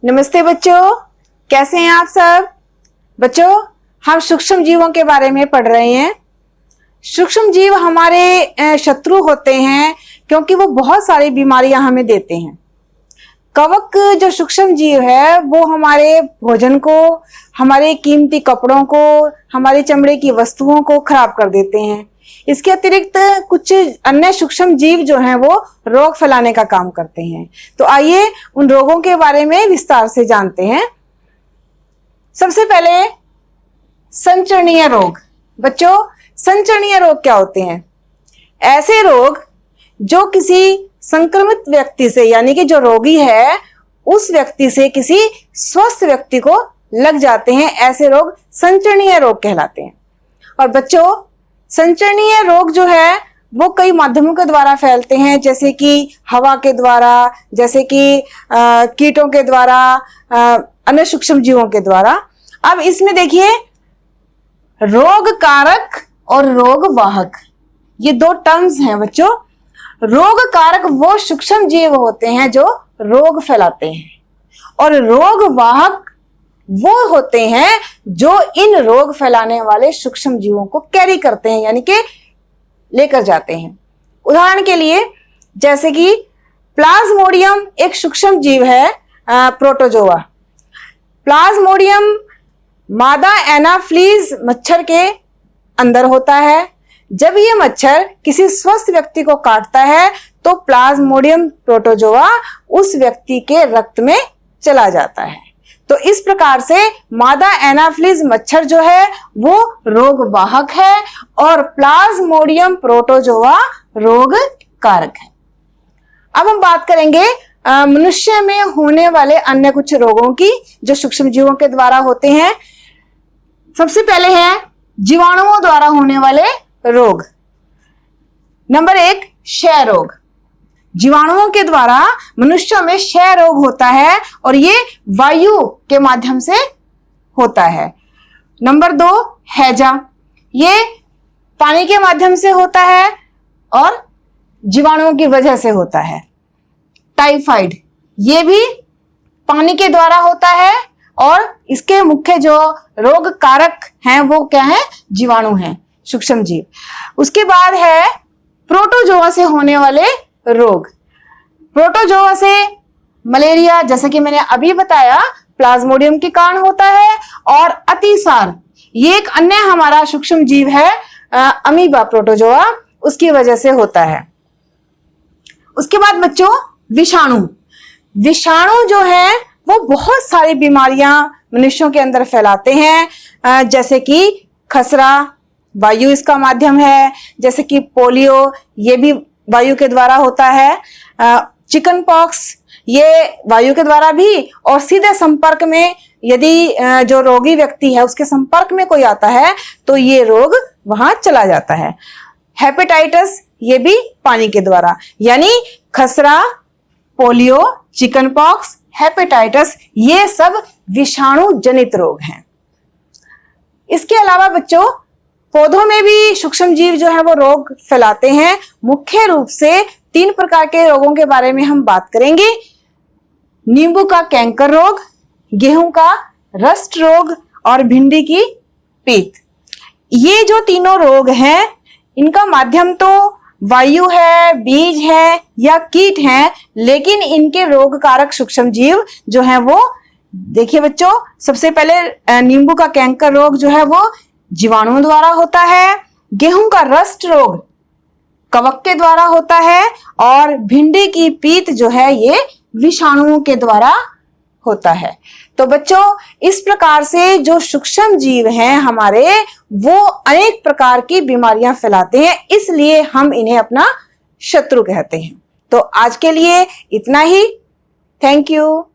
नमस्ते बच्चों, कैसे हैं आप सब। बच्चों, हम सूक्ष्म जीवों के बारे में पढ़ रहे हैं। सूक्ष्म जीव हमारे शत्रु होते हैं क्योंकि वो बहुत सारी बीमारियां हमें देते हैं। कवक जो सूक्ष्म जीव है वो हमारे भोजन को, हमारे कीमती कपड़ों को, हमारी चमड़े की वस्तुओं को खराब कर देते हैं। इसके अतिरिक्त कुछ अन्य सूक्ष्म जीव जो हैं वो रोग फैलाने का काम करते हैं। तो आइए उन रोगों के बारे में विस्तार से जानते हैं। सबसे पहले संचरणीय रोग। बच्चों, संचरणीय रोग क्या होते हैं? ऐसे रोग जो किसी संक्रमित व्यक्ति से, यानी कि जो रोगी है उस व्यक्ति से किसी स्वस्थ व्यक्ति को लग जाते हैं, ऐसे रोग संचरणीय रोग कहलाते हैं। और बच्चों, संचरणीय रोग जो है वो कई माध्यमों के द्वारा फैलते हैं, जैसे कि हवा के द्वारा, जैसे कि कीटों के द्वारा, अन्य सूक्ष्म जीवों के द्वारा। अब इसमें देखिए, रोग कारक और रोग वाहक, ये दो टर्म्स हैं बच्चों। रोग कारक वो सूक्ष्म जीव होते हैं जो रोग फैलाते हैं, और रोग वाहक वो होते हैं जो इन रोग फैलाने वाले सूक्ष्म जीवों को कैरी करते हैं, यानी कि लेकर जाते हैं। उदाहरण के लिए, जैसे कि प्लाज्मोडियम एक सूक्ष्म जीव है, प्रोटोजोआ। प्लाज्मोडियम मादा एनाफ्लीज मच्छर के अंदर होता है। जब ये मच्छर किसी स्वस्थ व्यक्ति को काटता है तो प्लाज्मोडियम प्रोटोजोआ उस व्यक्ति के रक्त में चला जाता है। तो इस प्रकार से मादा एनाफ्लीज मच्छर जो है वो रोग वाहक है और प्लाज्मोडियम प्रोटोजोआ रोग कारक है। अब हम बात करेंगे मनुष्य में होने वाले अन्य कुछ रोगों की जो सूक्ष्म जीवों के द्वारा होते हैं। सबसे पहले है जीवाणुओं द्वारा होने वाले रोग। नंबर 1, क्षय रोग। जीवाणुओं के द्वारा मनुष्यों में क्षय रोग होता है और ये वायु के माध्यम से होता है। नंबर 2, हैजा। ये पानी के माध्यम से होता है और जीवाणुओं की वजह से होता है। टाइफाइड, ये भी पानी के द्वारा होता है और इसके मुख्य जो रोग कारक हैं वो क्या है? जीवाणु हैं, सूक्ष्म जीव। उसके बाद है प्रोटोजोआ से होने वाले रोग। प्रोटोजोआ से मलेरिया, जैसा कि मैंने अभी बताया, प्लाज्मोडियम के कारण होता है। और अतिसार, ये एक अन्य हमारा सूक्ष्म जीव है, अमीबा प्रोटोजोआ, उसकी वजह से होता है। उसके बाद बच्चों, विषाणु। विषाणु जो है वो बहुत सारी बीमारियां मनुष्यों के अंदर फैलाते हैं, जैसे कि खसरा, वायु इसका माध्यम है। जैसे कि पोलियो, ये भी वायु के द्वारा होता है। चिकन पॉक्स, ये वायु के द्वारा भी, और सीधे संपर्क में यदि जो रोगी व्यक्ति है उसके संपर्क में कोई आता है तो ये रोग वहां चला जाता है। हेपेटाइटिस, ये भी पानी के द्वारा, यानी खसरा, पोलियो, चिकन पॉक्स, हेपेटाइटिस, ये सब विषाणु जनित रोग हैं। इसके अलावा बच्चों, पौधों में भी सूक्ष्म जीव जो है वो रोग फैलाते हैं। मुख्य रूप से 3 प्रकार के रोगों के बारे में हम बात करेंगे। नींबू का कैंकर रोग, गेहूं का रस्ट रोग और भिंडी की पीत। ये जो तीनों रोग हैं इनका माध्यम तो वायु है, बीज है या कीट है, लेकिन इनके रोग कारक सूक्ष्म जीव जो है वो, देखिए बच्चों, सबसे पहले नींबू का कैंकर रोग जो है वो जीवाणुओं द्वारा होता है। गेहूं का रस्ट रोग कवक के द्वारा होता है और भिंडी की पीत जो है ये विषाणुओं के द्वारा होता है। तो बच्चों, इस प्रकार से जो सूक्ष्म जीव हैं हमारे, वो अनेक प्रकार की बीमारियां फैलाते हैं, इसलिए हम इन्हें अपना शत्रु कहते हैं। तो आज के लिए इतना ही। Thank you.